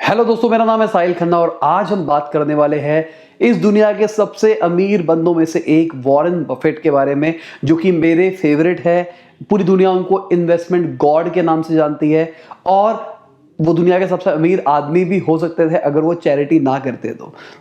Hello दोस्तों, मेरा नाम है साहिल खन्ना और आज हम बात करने वाले हैं इस दुनिया के सबसे अमीर बंदों में से एक वॉरेन बफेट के बारे में, जो कि मेरे फेवरेट है। पूरी दुनिया उनको इन्वेस्टमेंट गॉड के नाम से जानती है और वो दुनिया के सबसे अमीर आदमी भी हो सकते थे अगर वो चैरिटी ना करते।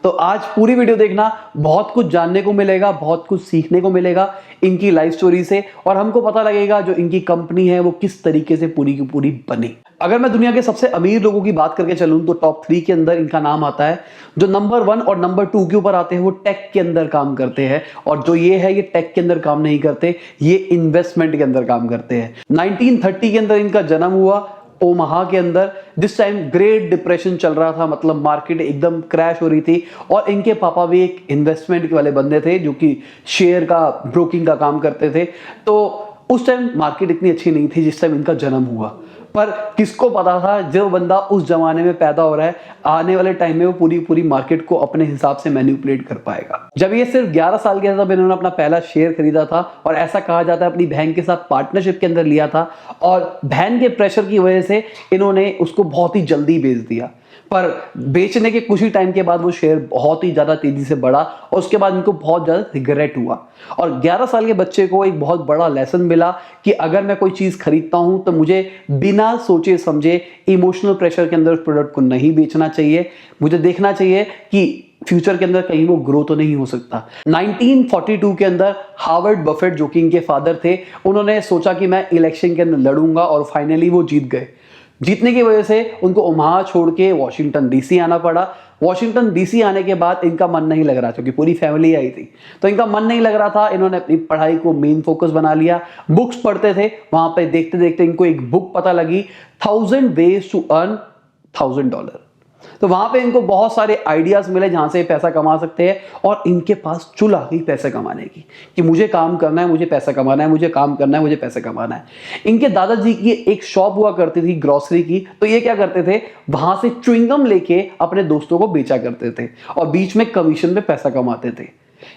तो आज पूरी वीडियो देखना, बहुत कुछ जानने को मिलेगा, बहुत कुछ सीखने को मिलेगा इनकी लाइफ स्टोरी से, और हमको पता लगेगा जो इनकी कंपनी है वो किस तरीके से पूरी की पूरी बनी। अगर मैं दुनिया के सबसे अमीर लोगों की बात करके चलूं तो टॉप 3 के अंदर इनका नाम आता है। जो नंबर 1 और नंबर 2 के ऊपर आते हैं वो टेक के अंदर काम करते हैं, और जो ये है ये टेक के अंदर काम नहीं करते, ये इन्वेस्टमेंट के अंदर काम करते हैं। 1930 के अंदर इनका जन्म हुआ ओमाहा के अंदर, जिस टाइम ग्रेट डिप्रेशन चल रहा था, मतलब मार्केट एकदम क्रैश हो रही थी। और इनके पापा भी एक इन्वेस्टमेंट वाले बंदे थे जो कि शेयर का ब्रोकिंग का काम करते थे। तो उस टाइम मार्केट इतनी अच्छी नहीं थी जिस टाइम इनका जन्म हुआ, पर किसको पता था जो बंदा उस जमाने में पैदा हो रहा है आने वाले टाइम में वो पूरी पूरी मार्केट को अपने हिसाब से मैनिपुलेट कर पाएगा। जब ये सिर्फ 11 साल के था तब इन्होंने अपना पहला शेयर खरीदा था, और ऐसा कहा जाता है अपनी बहन के साथ पार्टनरशिप के अंदर लिया था, और बहन के प्रेशर की वजह से इन्होंने उसको बहुत ही जल्दी बेच दिया। पर बेचने के कुछ ही टाइम के बाद वो शेयर बहुत ही ज्यादा तेजी से बढ़ा और उसके बाद इनको बहुत ज्यादा रिग्रेट हुआ। और 11 साल के बच्चे को एक बहुत बड़ा लेसन मिला कि अगर मैं कोई चीज खरीदता हूं तो मुझे बिना सोचे समझे इमोशनल प्रेशर के अंदर उस प्रोडक्ट को नहीं बेचना चाहिए। मुझे देखना चाहिए कि फ्यूचर के अंदर कहीं वो ग्रो तो नहीं हो सकता। 1942 के अंदर हार्वर्ड बफेट, जो कि इनके फादर थे, उन्होंने सोचा कि मैं इलेक्शन के अंदर लड़ूंगा, और फाइनली वो जीत गए। जीतने की वजह से उनको ओमाहा छोड़ के वॉशिंगटन डीसी आना पड़ा। वॉशिंगटन डीसी आने के बाद इनका मन नहीं लग रहा, क्योंकि पूरी फैमिली आई थी, तो इनका मन नहीं लग रहा था। इन्होंने अपनी पढ़ाई को मेन फोकस बना लिया, बुक्स पढ़ते थे। वहां पे देखते देखते इनको एक बुक पता लगी, 1000 वेज टू अर्न $1000। तो वहां पे इनको बहुत सारे आइडियाज मिले जहां से पैसा कमा सकते हैं, और इनके पास चुल आ गई पैसे कमाने की कि मुझे काम करना है, मुझे पैसा कमाना है, मुझे काम करना है, मुझे पैसा कमाना है। इनके दादाजी की एक शॉप हुआ करती थी ग्रोसरी की, तो ये क्या करते थे, वहां से च्युइंगम लेके अपने दोस्तों को बेचा करते थे और बीच में कमीशन पे पैसा कमाते थे।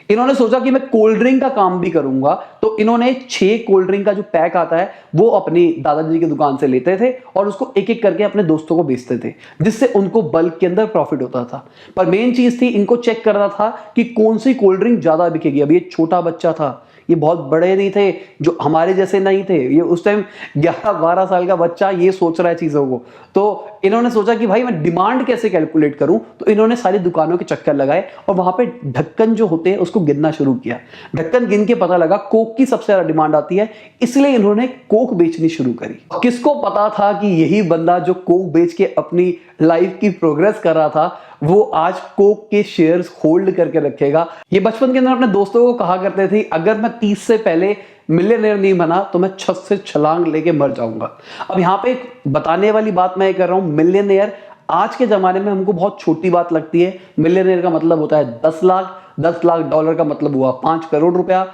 इन्होंने सोचा कि मैं कोल्ड ड्रिंक का काम भी करूंगा, तो इन्होंने 6 कोल्ड ड्रिंक का जो पैक आता है वो अपनी दादाजी की दुकान से लेते थे और उसको एक एक करके अपने दोस्तों को बेचते थे, जिससे उनको बल्क के अंदर प्रॉफिट होता था। पर मेन चीज थी, इनको चेक करना था कि कौन सी कोल्ड ड्रिंक ज्यादा बिकेगी। अब ये छोटा बच्चा था, ये बहुत बड़े नहीं थे, जो हमारे जैसे नहीं थे। ये उस टाइम 11-12 साल का बच्चा ये सोच रहा है चीजों को। तो इन्होंने सोचा कि भाई मैं डिमांड कैसे कैलकुलेट करूं, तो इन्होंने सारी दुकानों के चक्कर लगाए और वहां पे ढक्कन जो होते हैं उसको गिनना शुरू किया। ढक्कन गिन के पता लगा कोक की सबसे ज्यादा डिमांड आती है, इसलिए इन्होंने कोक बेचनी शुरू करी। किसको पता था कि यही बंदा जो कोक बेच के अपनी लाइफ की प्रोग्रेस कर रहा था वो आज कोक के शेयर्स होल्ड करके रखेगा। ये बचपन के अंदर अपने दोस्तों को कहा करते थे, अगर मैं 30 से पहले मिलियनेयर नहीं बना तो मैं छत से छलांग लेके मर जाऊंगा। अब यहां पे एक बताने वाली बात मैं कर रहा हूं, मिलियनेयर आज के जमाने में हमको बहुत छोटी बात लगती है। मिलियनेयर का मतलब होता है 10 लाख, $10 लाख का मतलब हुआ 5 करोड़ रुपया,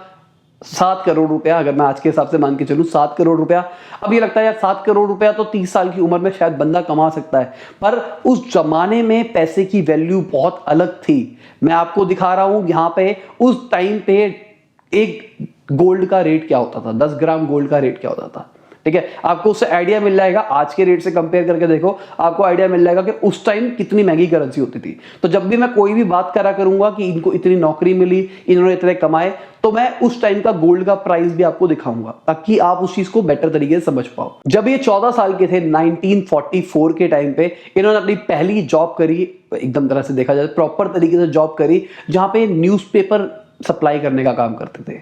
7 करोड़ रुपया। अगर मैं आज के हिसाब से मान के चलूं 7 करोड़ रुपया। अब ये लगता है यार 7 करोड़ रुपया तो 30 साल की उम्र में शायद बंदा कमा सकता है, पर उस जमाने में पैसे की वैल्यू बहुत अलग थी। मैं आपको दिखा रहा हूं यहां पे उस टाइम पे एक गोल्ड का रेट क्या होता था, 10 ग्राम गोल्ड का रेट क्या होता था। ठीक है, आपको उससे आइडिया मिल जाएगा, आज के रेट से कंपेयर करके देखो, आपको आइडिया मिल जाएगा कि उस टाइम कितनी महंगी करेंसी होती थी। तो जब भी मैं कोई भी बात करा करूंगा कि इनको इतनी नौकरी मिली, इन्होंने इतने कमाए, तो मैं उस टाइम का गोल्ड का प्राइस भी आपको दिखाऊंगा ताकि आप उस चीज को बेटर तरीके से समझ पाओ। जब ये 14 साल के थे, 1944 के टाइम पे, इन्होंने अपनी पहली जॉब करी, एकदम तरह से देखा जाए प्रॉपर तरीके से जॉब करी, जहां पे न्यूज़पेपर सप्लाई करने का काम करते थे।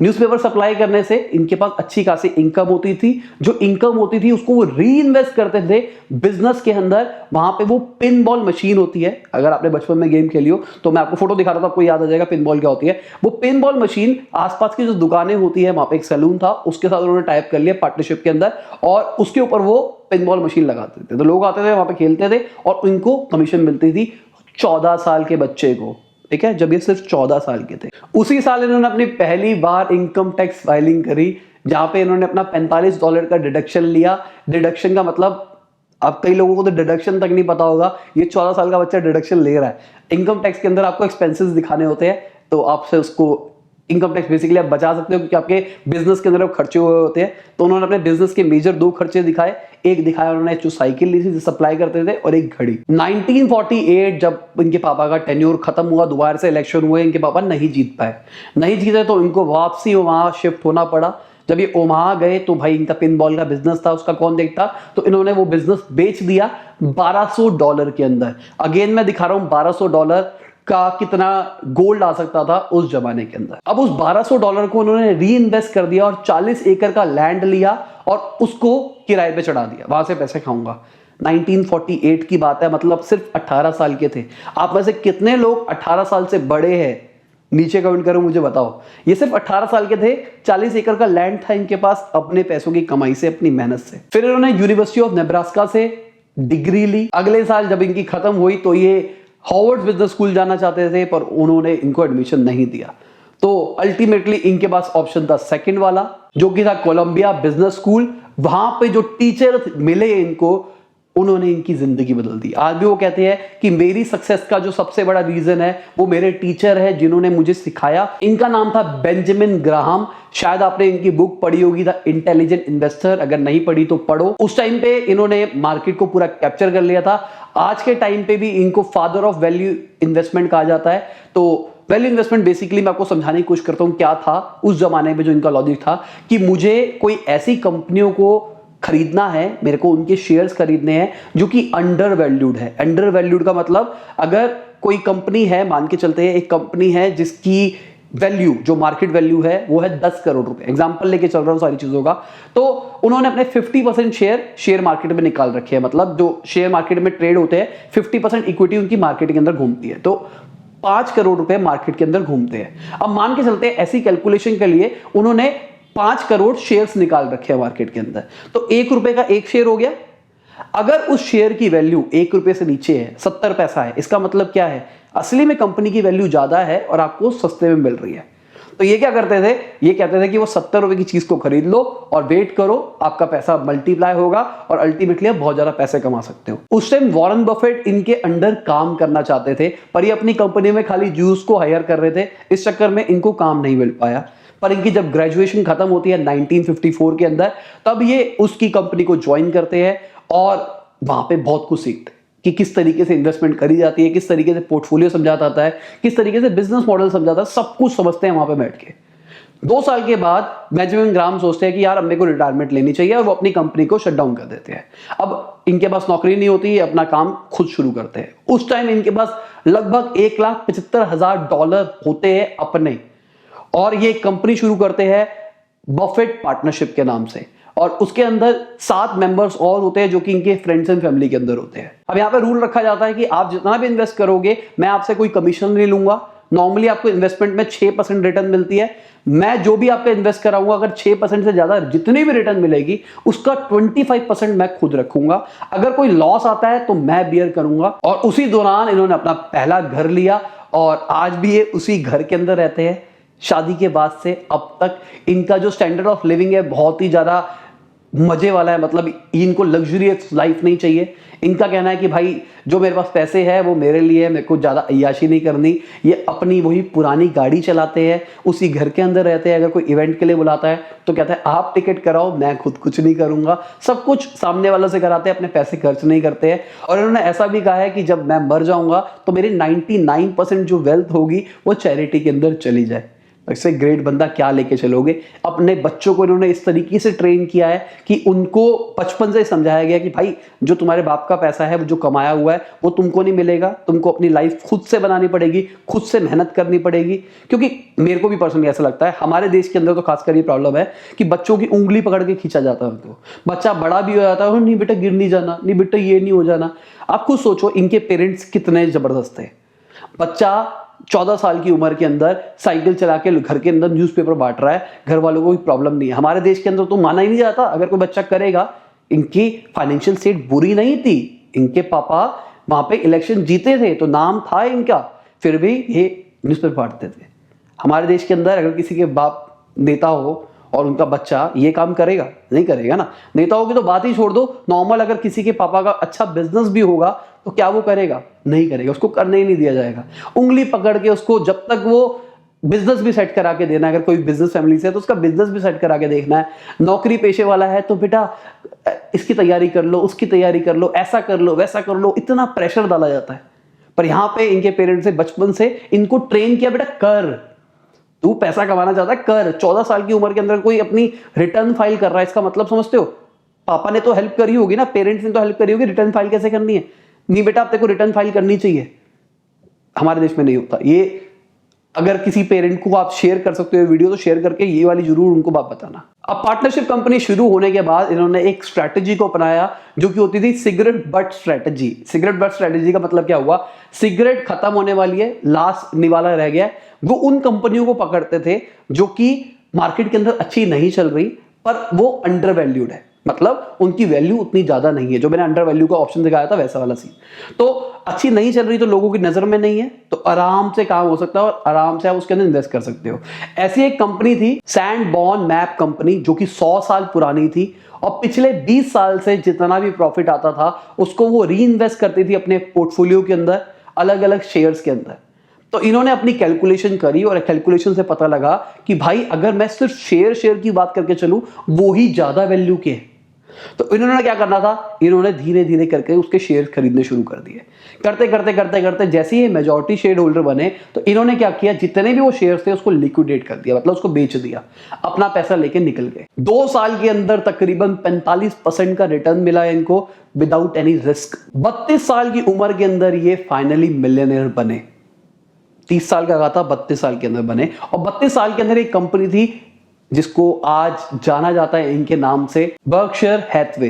न्यूज़पेपर सप्लाई करने से इनके पास अच्छी खासी इनकम होती थी। जो इनकम होती थी उसको वो री इन्वेस्ट करते थे बिजनेस के अंदर। वहां पे वो पिन बॉल मशीन होती है, अगर आपने बचपन में गेम खेली हो तो मैं आपको फोटो दिखा रहा था, आपको याद आ जाएगा पिन बॉल क्या होती है। वो पिन बॉल मशीन, आसपास की जो दुकानें होती है, वहां पे एक सैलून था, उसके साथ उन्होंने टाइप कर लिया पार्टनरशिप के अंदर, और उसके ऊपर वो पिन बॉल मशीन लगाते थे। तो लोग आते थे वहां पे खेलते थे और उनको कमीशन मिलती थी 14 साल के बच्चे को। ठीक है, जब ये सिर्फ 14 साल के थे। उसी साल इन्होंने अपनी पहली बार इनकम टैक्स फाइलिंग करी, जहां पे इन्होंने अपना $45 का डिडक्शन लिया। डिडक्शन का मतलब, अब कई लोगों को तो डिडक्शन तक नहीं पता होगा, ये 14 साल का बच्चा डिडक्शन ले रहा है। इनकम टैक्स के अंदर आपको एक्सपेंसेस दिखाने होते हैं, तो आपसे उसको इनकम टैक्स बेसिकली आप बचा सकते हो क्योंकि आपके बिजनेस के अंदर खर्चे हुए होते हैं। तो उन्होंने अपने बिजनेस के मेजर 2 खर्चे दिखाए। एक दिखाया उन्होंने जो साइकिल ली थी जो सप्लाई करते थे, और एक घड़ी। 1948 जब इनके पापा का टेन्योर खत्म हुआ, दोबारा से इलेक्शन हुए, इनके पापा नहीं जीत पाए। नहीं जीते तो इनको वापसी वहां शिफ्ट होना पड़ा। जब ये ओमाहा गए तो भाई इनका पिन बॉल का बिजनेस था, उसका कौन देखता, तो इन्होंने वो बिजनेस बेच दिया $1200 के अंदर। अगेन मैं दिखा रहा हूं $1200 का कितना गोल्ड आ सकता था उस जमाने के अंदर। अब उस $1200 को उन्होंने री इन्वेस्ट कर दिया और 40 एकड़ का लैंड लिया और उसको किराए पे चढ़ा दिया, वहां से पैसे खाऊंगा। 1948 की बात है, मतलब सिर्फ 18 साल के थे। आप में से कितने लोग 18 साल से बड़े हैं, नीचे कमेंट करो मुझे बताओ। ये सिर्फ 18 साल के थे, 40 एकड़ का लैंड था इनके पास, अपने पैसों की कमाई से, अपनी मेहनत से। फिर इन्होंने यूनिवर्सिटी ऑफ नेब्रास्का से डिग्री ली। अगले साल जब इनकी खत्म हुई तो ये हार्वर्ड बिजनेस स्कूल जाना चाहते थे, पर उन्होंने इनको एडमिशन नहीं दिया। तो अल्टीमेटली इनके पास ऑप्शन था सेकंड वाला, जो कि था कोलंबिया बिजनेस स्कूल। वहां पे जो टीचर मिले इनको, उन्होंने इनकी जिंदगी बदल दी। आज भी वो कहते हैं कि मेरी सक्सेस का जो सबसे बड़ा रीजन है वो मेरे टीचर है जिन्होंने मुझे सिखाया। इनका नाम था बेंजामिन ग्राहम। शायद आपने इनकी बुक पढ़ी होगी, द इंटेलिजेंट इन्वेस्टर। अगर नहीं पढ़ी तो पढ़ो। उस टाइम पे इन्होंने मार्केट को पूरा कैप्चर कर लिया था। आज के टाइम पे भी इनको फादर ऑफ वैल्यू इन्वेस्टमेंट कहा जाता है। तो वैल्यू इन्वेस्टमेंट बेसिकली मैं आपको समझाने की कोशिश करता हूं क्या था उस जमाने में। जो इनका लॉजिक था कि मुझे कोई ऐसी कंपनियों को खरीदना है, मेरे को उनके शेयर्स खरीदने हैं जो कि अंडर वैल्यूड है। अंडर वैल्यूड का मतलब, अगर कोई कंपनी है, मान के चलते हैं एक कंपनी है जिसकी वैल्यू, जो मार्केट वैल्यू है वो है 10 करोड़ रुपए, एग्जांपल लेके चल रहा हूं सारी चीजों का, तो उन्होंने अपने 50% शेयर मार्केट में निकाल रखे हैं। मतलब जो शेयर मार्केट में ट्रेड होते हैं, 50% इक्विटी उनकी मार्केट के अंदर घूमती है, तो 5 करोड़ रुपए मार्केट के अंदर घूमते हैं। अब मान के चलते हैं ऐसी कैलकुलेशन के लिए उन्होंने 5 करोड़ शेयर्स निकाल रखे हैं मार्केट के अंदर, तो ₹1 का एक शेयर हो गया। अगर उस शेयर की वैल्यू ₹1 से नीचे है, 70 पैसा है, इसका मतलब क्या है, असली में कंपनी की वैल्यू ज्यादा है और आपको सस्ते में मिल रही है। तो ये क्या करते थे, ये कहते थे कि वो ₹70 की चीज को खरीद लो और वेट करो, आपका पैसा मल्टीप्लाई होगा और अल्टीमेटली आप बहुत ज्यादा पैसे कमा सकते हो। उस टाइम वॉरेन बफेट इनके अंडर काम करना चाहते थे, पर ये अपनी कंपनी में खाली जूस को हायर कर रहे थे। इस चक्कर में इनको काम नहीं मिल पाया। पर इनकी जब ग्रेजुएशन खत्म होती है 1954 के अंदर, तब ये उसकी कंपनी को ज्वाइन करते हैं और वहां पे बहुत कुछ सीखते हैं कि किस तरीके से इन्वेस्टमेंट करी जाती है, किस तरीके से पोर्टफोलियो समझा जाता है, किस तरीके से बिजनेस मॉडल समझाता है, सब कुछ समझते हैं वहां पे बैठ के। 2 साल के बाद बेंजामिन ग्राहम सोचते हैं कि यार अब मेरे को रिटायरमेंट लेनी चाहिए, और वो अपनी कंपनी को शट डाउन कर देते हैं। अब इनके पास नौकरी नहीं होती, अपना काम खुद शुरू करते हैं। उस टाइम इनके पास लगभग $1,75,000 होते हैं अपने, और ये कंपनी शुरू करते हैं बफेट पार्टनरशिप के नाम से, और उसके अंदर 7 मेंबर्स और होते हैं जो कि इनके फ्रेंड्स एंड फैमिली के अंदर होते हैं। अब यहाँ पे रूल रखा जाता है कि आप जितना भी इन्वेस्ट करोगे, मैं आपसे कोई कमीशन नहीं लूंगा। नॉर्मली आपको इन्वेस्टमेंट में 6% रिटर्न मिलती है। मैं जो भी आपका इन्वेस्ट कराऊंगा, अगर 6% से ज्यादा जितनी भी रिटर्न मिलेगी, उसका 25% मैं खुद रखूंगा। अगर कोई लॉस आता है तो मैं बियर करूंगा। और उसी दौरान इन्होंने अपना पहला घर लिया, और आज भी ये उसी घर के अंदर रहते हैं। शादी के बाद से अब तक इनका जो स्टैंडर्ड ऑफ लिविंग है बहुत ही ज्यादा मजे वाला है। मतलब इनको लग्जरियस लाइफ नहीं चाहिए। इनका कहना है कि भाई जो मेरे पास पैसे हैं वो मेरे लिए है, मेरे को ज्यादा अय्याशी नहीं करनी। ये अपनी वही पुरानी गाड़ी चलाते हैं, उसी घर के अंदर रहते हैं। अगर कोई इवेंट के लिए बुलाता है तो कहता है आप टिकट कराओ, मैं खुद कुछ नहीं करूंगा। सब कुछ सामने वालों से कराते हैं, अपने पैसे खर्च नहीं करते हैं। और इन्होंने ऐसा भी कहा है कि जब मैं मर जाऊंगा तो मेरी 99% जो वेल्थ होगी वो चैरिटी के अंदर चली जाए। इससे ग्रेट बंदा क्या लेके चलोगे। अपने बच्चों को इन्होंने इस तरीके से ट्रेन किया है कि उनको बचपन से समझाया गया कि भाई जो तुम्हारे बाप का पैसा है, वो जो कमाया हुआ है, वो तुमको नहीं मिलेगा। तुमको अपनी लाइफ खुद से बनानी पड़ेगी, खुद से मेहनत करनी पड़ेगी। क्योंकि मेरे को भी पर्सनली ऐसा लगता है, हमारे देश के अंदर तो खासकर ये प्रॉब्लम है कि बच्चों की उंगली पकड़ के खींचा जाता है। तो बच्चा बड़ा भी हो जाता है, नहीं बेटा गिर नहीं जाना, नहीं बेटा ये नहीं हो जाना। आप खुद सोचो इनके पेरेंट्स कितने जबरदस्त है। बच्चा 14 साल की उम्र के अंदर साइकिल चला के घर के अंदर न्यूज़पेपर बांट रहा है, घर वालों को कोई प्रॉब्लम नहीं है। हमारे देश के अंदर तो माना ही नहीं जाता अगर कोई बच्चा करेगा। इनकी फाइनेंशियल स्टेट बुरी नहीं थी, इनके पापा वहां पे इलेक्शन जीते थे तो नाम था इनका, फिर भी ये न्यूज़पेपर बांटते थे। हमारे देश के अंदर अगर किसी के बाप नेता हो और उनका बच्चा ये काम करेगा, नहीं करेगा ना। नेता होगी तो बात ही छोड़ दो, नॉर्मल अगर किसी के पापा का अच्छा बिजनेस भी होगा तो क्या वो करेगा, नहीं करेगा, उसको करने ही नहीं दिया जाएगा। उंगली पकड़ के उसको, जब तक वो बिजनेस भी सेट करा के देना है। अगर कोई बिजनेस फैमिली से है तो उसका बिजनेस भी सेट करा के देखना है। नौकरी पेशे वाला है तो बेटा इसकी तैयारी कर लो, उसकी तैयारी कर लो, ऐसा कर लो, वैसा कर लो, इतना प्रेशर डाला जाता है। पर यहां पे इनके पेरेंट्स से बचपन से इनको ट्रेन किया, बेटा कर, तू पैसा कमाना चाहता है कर। 14 साल की उम्र के अंदर कोई अपनी रिटर्न फाइल कर रहा है, इसका मतलब समझते हो? पापा ने तो हेल्प करी होगी ना, पेरेंट्स ने तो हेल्प करी होगी, रिटर्न फाइल कैसे करनी है? नहीं बेटा, अब तेरे को रिटर्न फाइल करनी चाहिए। हमारे देश में नहीं होता ये। अगर किसी पेरेंट को आप शेयर कर सकते हो वीडियो तो शेयर करके ये वाली जरूर उनको बात बताना। अब पार्टनरशिप कंपनी शुरू होने के बाद इन्होंने एक स्ट्रैटेजी को अपनाया जो कि होती थी cigarette but strategy. Cigarette but strategy का मतलब क्या हुआ? सिगरेट खत्म होने वाली है, लास्ट निवाला रह गया है। वो उन कंपनियों को पकड़ते थे जो कि मार्केट के अंदर अच्छी नहीं चल रही पर वो अंडर वैल्यूड है, मतलब उनकी वैल्यू उतनी ज्यादा नहीं है। जो मैंने अंडर वैल्यू का ऑप्शन दिखाया था वैसा वाला सीन। तो अच्छी नहीं चल रही तो लोगों की नजर में नहीं है तो आराम से काम हो सकता है और आराम से आप उसके अंदर इन्वेस्ट कर सकते हो। ऐसी एक कंपनी थी सैंडबॉर्न मैप कंपनी जो कि 100 साल पुरानी थी और पिछले 20 साल से जितना भी प्रॉफिट आता था उसको वो री इन्वेस्ट करती थी अपने पोर्टफोलियो के अंदर, अलग अलग शेयर्स के अंदर। तो इन्होंने अपनी कैलकुलेशन करी और कैलकुलेशन से पता लगा कि भाई अगर मैं सिर्फ शेयर की बात करके चलूं वो ही ज्यादा वैल्यू के है। तो इन्होंने क्या करना था, इन्होंने धीरे धीरे करके उसके शेयर खरीदने शुरू कर दिए। करते करते करते करते जैसे ही मेजॉरिटी शेयर होल्डर बने तो इन्होंने क्या किया, जितने भी वो शेयर्स थे उसको लिक्विडेट कर दिया, मतलब उसको बेच दिया, अपना पैसा लेके निकल गए। 2 साल के अंदर तकरीबन 45% का रिटर्न मिला इनको विदाउट एनी रिस्क। 32 साल की उम्र के अंदर ये फाइनली मिलियनेयर बने। 30 साल का था, 32 साल के अंदर बने। और 32 साल के अंदर एक कंपनी थी जिसको आज जाना जाता है इनके नाम से, बर्कशायर हैथवे।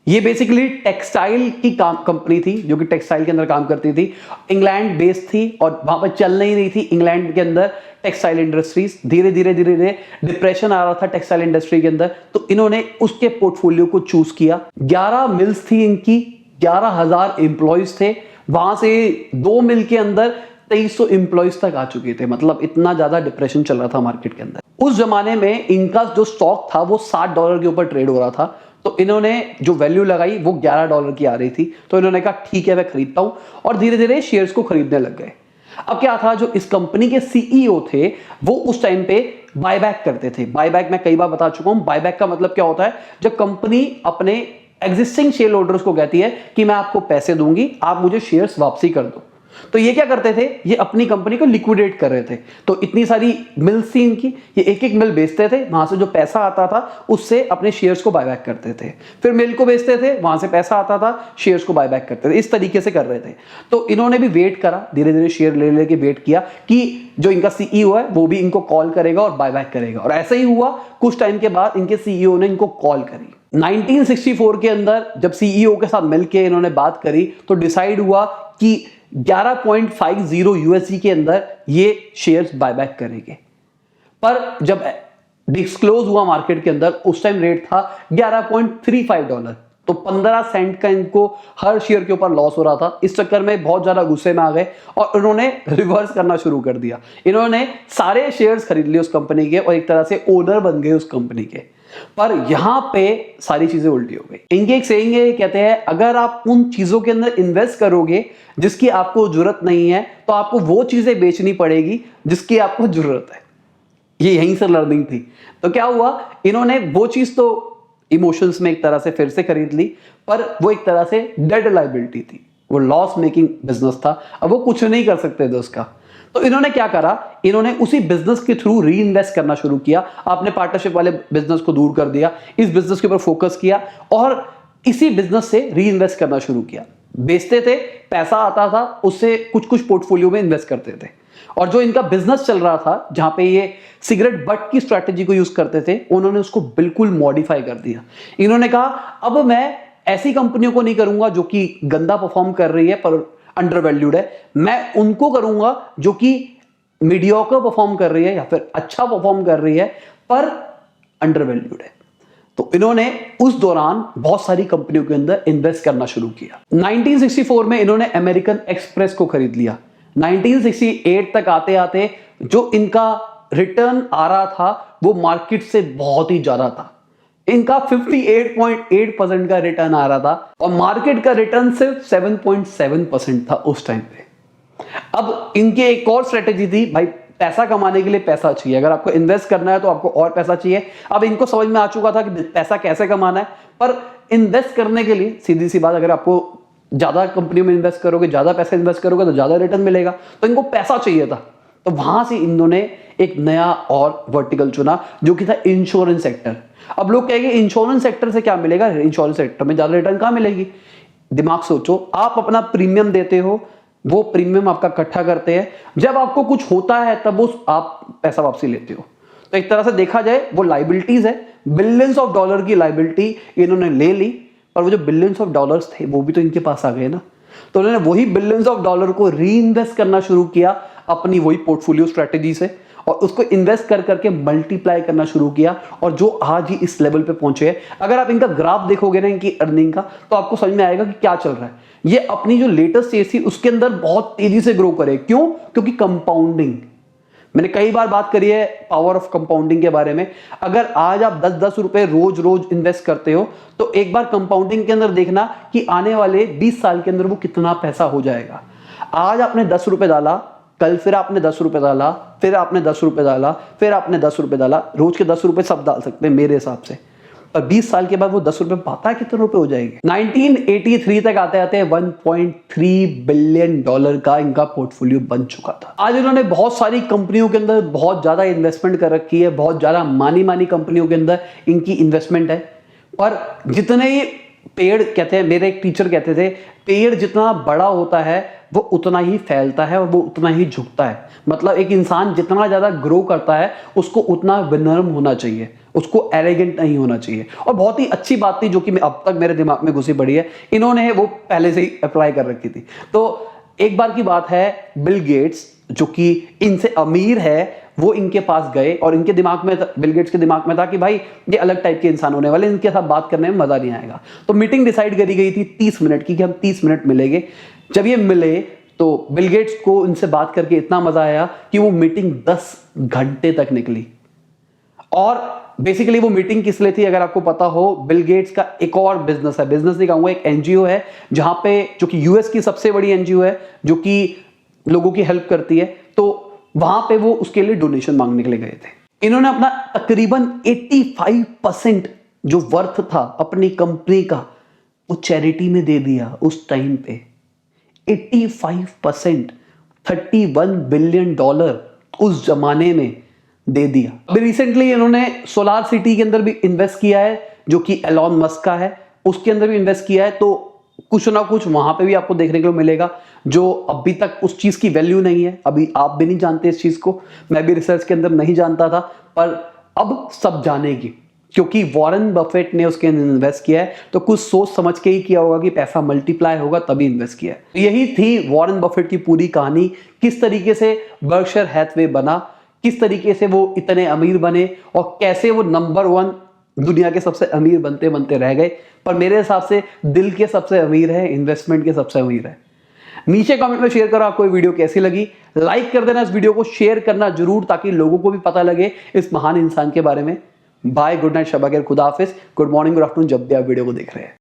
ये बेसिकली टेक्सटाइल की कंपनी थी जो कि टेक्सटाइल के अंदर काम करती थी, इंग्लैंड बेस्ड थी और वहां पर चल नहीं रही थी इंग्लैंड के अंदर टेक्सटाइल इंडस्ट्रीज। धीरे धीरे धीरे धीरे डिप्रेशन आ रहा था टेक्सटाइल इंडस्ट्री के अंदर, तो इन्होंने उसके पोर्टफोलियो को चूज किया। 11 मिल्स थी इनकी, 11,000 एम्प्लॉयज थे। वहां से 2 मिल के अंदर 2300 एम्प्लॉयज तक आ चुके थे, मतलब इतना ज्यादा डिप्रेशन चल रहा था मार्केट के अंदर। उस जमाने में इनका जो स्टॉक था वो $60 के ऊपर ट्रेड हो रहा था। तो इन्होंने जो वैल्यू लगाई वो $11 की आ रही थी, तो इन्होंने कहा ठीक है मैं खरीदता हूं और धीरे धीरे शेयर्स को खरीदने लग गए। अब क्या था, जो इस कंपनी के सीईओ थे वो उस टाइम पे बायबैक करते थे। बायबैक मैं कई बार बता चुका हूं, बायबैक का मतलब क्या होता है, जब कंपनी अपने एग्जिस्टिंग शेयर होल्डर्स को कहती है कि मैं आपको पैसे दूंगी, आप मुझे शेयर्स वापसी कर दो। तो ये क्या करते थे, ये अपनी कंपनी को लिक्विडेट कर रहे थे। तो इतनी सारी मिल्स थी इनकी, ये एक एक मिल बेचते थे, वहां से जो पैसा आता था उससे अपने शेयर्स को बायबैक करते थे। फिर मिल को बेचते थे, वहां से पैसा आता था, शेयर्स को बायबैक करते थे। इस तरीके से कर रहे थे। तो इन्होंने भी वेट करा, धीरे धीरे शेयर ले लेके वेट किया कि जो इनका सीईओ है वो भी इनको कॉल करेगा और बायबैक करेगा। और ऐसा ही हुआ। कुछ टाइम के बाद इनके सीईओ ने इनको कॉल करी। 1964 के अंदर जब सीईओ के साथ मिलकर इन्होंने बात करी तो डिसाइड हुआ कि 11.50 यूएसडी के अंदर ये शेयर्स बायबैक करेंगे। पर जब डिस्क्लोज हुआ मार्केट के अंदर उस टाइम रेट था $11.35। तो 15 सेंट का इनको हर शेयर के ऊपर लॉस हो रहा था। इस चक्कर में बहुत ज्यादा गुस्से में आ गए और उन्होंने रिवर्स करना शुरू कर दिया। इन्होंने सारे शेयर्स खरीद लिए उस कंपनी के और एक तरह से ओनर बन गए उस कंपनी के। पर यहां पे सारी चीजें उल्टी हो गई। इनके एक सेइंग है, कहते हैं अगर आप उन चीजों के अंदर इन्वेस्ट करोगे जिसकी आपको जरूरत नहीं है तो आपको वो चीजें बेचनी पड़ेगी जिसकी आपको जरूरत है। ये यहीं से लर्निंग थी। तो क्या हुआ, इन्होंने वो चीज तो इमोशंस में एक तरह से फिर से खरीद ली, पर वो एक तरह से डेड लायबिलिटी थी, वो लॉस मेकिंग बिजनेस था, अब वो कुछ नहीं कर सकते थे उसका। तो इन्होंने क्या करा, इन्होंने उसी बिजनेस के थ्रू री इन्वेस्ट करना शुरू किया। आपने पार्टनरशिप वाले बिजनेस को दूर कर दिया, इस बिजनेस के ऊपर फोकस किया और इसी बिजनेस से री इन्वेस्ट करना शुरू किया। बेचते थे, पैसा आता था, उससे कुछ कुछ पोर्टफोलियो में इन्वेस्ट करते थे। और जो इनका बिजनेस चल रहा था जहां पे ये सिगरेट बट की स्ट्रैटेजी को यूज करते थे, उन्होंने उसको बिल्कुल मॉडिफाई कर दिया। इन्होंने कहा अब मैं ऐसी कंपनियों को नहीं करूंगा जो कि गंदा परफॉर्म कर रही है पर अंडर वैल्यूड है, मैं उनको करूंगा जो कि मीडियोकर परफॉर्म कर रही है या फिर अच्छा परफॉर्म कर रही है पर अंडर वैल्यूड है। तो इन्होंने उस दौरान बहुत सारी कंपनियों के अंदर इन्वेस्ट करना शुरू किया। 1964 में इन्होंने अमेरिकन एक्सप्रेस को खरीद लिया। 1968 तक आते आते जो इनका रिटर्न आ रहा था वो मार्केट से बहुत ही ज्यादा था। इनका 58.8% का रिटर्न आ रहा था और मार्केट का रिटर्न सिर्फ 7.7% था उस टाइम पे। अब इनके एक और स्ट्रेटेजी थी, भाई पैसा कमाने के लिए पैसा चाहिए, अगर आपको इन्वेस्ट करना है तो आपको और पैसा चाहिए। अब इनको समझ में आ चुका था कि पैसा कैसे कमाना है, पर इन्वेस्ट करने के लिए सीधी सी बात, अगर आपको ज्यादा कंपनी में इन्वेस्ट करोगे, ज्यादा पैसा इन्वेस्ट करोगे तो ज्यादा रिटर्न मिलेगा, तो इनको पैसा चाहिए था। तो वहां से इन्होंने एक नया और वर्टिकल चुना जो कि था इंश्योरेंस सेक्टर। अब लोग कहेंगे इंश्योरेंस सेक्टर से क्या मिलेगा, इंश्योरेंस सेक्टर में ज्यादा रिटर्न कहां मिलेगी। दिमाग सोचो, आप अपना प्रीमियम देते हो, वो प्रीमियम आपका इकट्ठा करते हैं, जब आपको कुछ होता है तब उस आप पैसा वापसी लेते हो। तो एक तरह से देखा जाए वो लाइबिलिटीज है, बिलियंस ऑफ डॉलर की लाइबिलिटी इन्होंने ले ली, पर वो जो बिलियंस ऑफ डॉलर्स थे वो भी तो इनके पास आ गए ना। तो उन्होंने वही बिलियंस ऑफ डॉलर को री इन्वेस्ट करना शुरू किया अपनी वही पोर्टफोलियो स्ट्रेटेजी से, और उसको इन्वेस्ट कर करके मल्टीप्लाई करना शुरू किया, और जो आज ही इस लेवल पे पहुंचे हैं। अगर आप इनका ग्राफ देखोगे ना इनकी अर्निंग का, तो आपको समझ में आएगा कि क्या चल रहा है। ये अपनी जो लेटेस्ट स्टेज थी उसके अंदर बहुत तेजी से ग्रो करे। क्यों? क्योंकि कंपाउंडिंग। मैंने कई बार बात करी है पावर ऑफ कंपाउंडिंग के बारे में। अगर आज आप 10-10 रुपए रोज रोज इन्वेस्ट करते हो, तो एक बार कंपाउंडिंग के अंदर देखना कि आने वाले 20 साल के अंदर वो कितना पैसा हो जाएगा। आज आपने 10 रुपए डाला, कल फिर आपने 10 रुपए डाला, फिर आपने 10 रुपए डाला, फिर आपने 10 रुपए डाला। रोज के 10 रुपए सब डाल सकते हैं मेरे हिसाब से, और 20 साल के बाद वो 10 रुपए पता है कितने रुपए हो जाएंगे। 1983 तक आते आते 1.3 बिलियन डॉलर का इनका पोर्टफोलियो बन चुका था। आज इन्होंने बहुत सारी कंपनियों के अंदर बहुत ज्यादा इन्वेस्टमेंट कर रखी है, बहुत ज्यादा मानी कंपनियों के अंदर इनकी इन्वेस्टमेंट है। पर जितने ही पेड़, कहते हैं मेरे एक टीचर कहते थे, पेड़ जितना बड़ा होता है वो उतना ही फैलता है और वो उतना ही झुकता है। मतलब एक इंसान जितना ज्यादा ग्रो करता है उसको उतना विनम्र होना चाहिए, उसको एरोगेंट नहीं होना चाहिए। और बहुत ही अच्छी बात थी जो कि अब तक मेरे दिमाग में घुसी पड़ी है, इन्होंने वो पहले से ही अप्लाई कर रखी थी। तो एक बार की बात है, बिल गेट्स जो कि इनसे अमीर है, वो इनके पास गए और इनके दिमाग में, बिल गेट्स के दिमाग में था कि भाई ये अलग टाइप के इंसान होने वाले, इनके साथ बात करने में मजा नहीं आएगा। तो मीटिंग डिसाइड करी गई थी 30 मिनट की कि हम 30 मिनट मिलेंगे। जब ये मिले तो बिल गेट्स को इनसे बात करके इतना मजा आया कि वो मीटिंग 10 घंटे तक निकली। और बेसिकली वो मीटिंग किस लिए थी अगर आपको पता हो, बिल गेट्स का एक और बिजनेस है, बिजनेस नहीं कहूंगा, एक एनजीओ है जहां पे, जो कि यूएस की सबसे बड़ी एनजीओ है जो कि लोगों की हेल्प करती है। तो वहां पे वो उसके लिए डोनेशन मांगने के लिए गए थे। इन्होंने अपना तकरीबन 85% जो वर्थ था अपनी कंपनी का वो चैरिटी में दे दिया उस टाइम पे। 85%, 31 बिलियन डॉलर उस जमाने में दे दिया। अभी रिसेंटली इन्होंने सोलार सिटी के अंदर भी इन्वेस्ट किया है जो कि एलॉन मस्क का है, उसके अंदर भी इन्वेस्ट किया है। तो कुछ ना कुछ वहां पे भी आपको देखने को मिलेगा जो अभी तक उस चीज की वैल्यू नहीं है। अभी आप भी नहीं जानते इस चीज को, मैं भी रिसर्च के अंदर नहीं जानता था, पर अब सब जानेगी क्योंकि वॉरेन बफेट ने उसके अंदर इन्वेस्ट किया है। तो कुछ सोच समझ के ही किया होगा कि पैसा मल्टीप्लाई होगा तभी इन्वेस्ट किया है। यही थी वॉरेन बफेट की पूरी कहानी, किस तरीके से बर्कशायर हैथवे बना, किस तरीके से वो इतने अमीर बने और कैसे वो नंबर 1 दुनिया के सबसे अमीर बनते बनते रह गए। पर मेरे हिसाब से दिल के सबसे अमीर है, इन्वेस्टमेंट के सबसे अमीर है। नीचे कमेंट में शेयर करो आपको ये वीडियो कैसी लगी, लाइक कर देना इस वीडियो को, शेयर करना जरूर ताकि लोगों को भी पता लगे इस महान इंसान के बारे में। बाय, गुड नाइट, शब बखैर, खुदा हाफिज, गुड मॉर्निंग, गुड आफ्टरनून जब भी आप वीडियो को देख रहे हैं।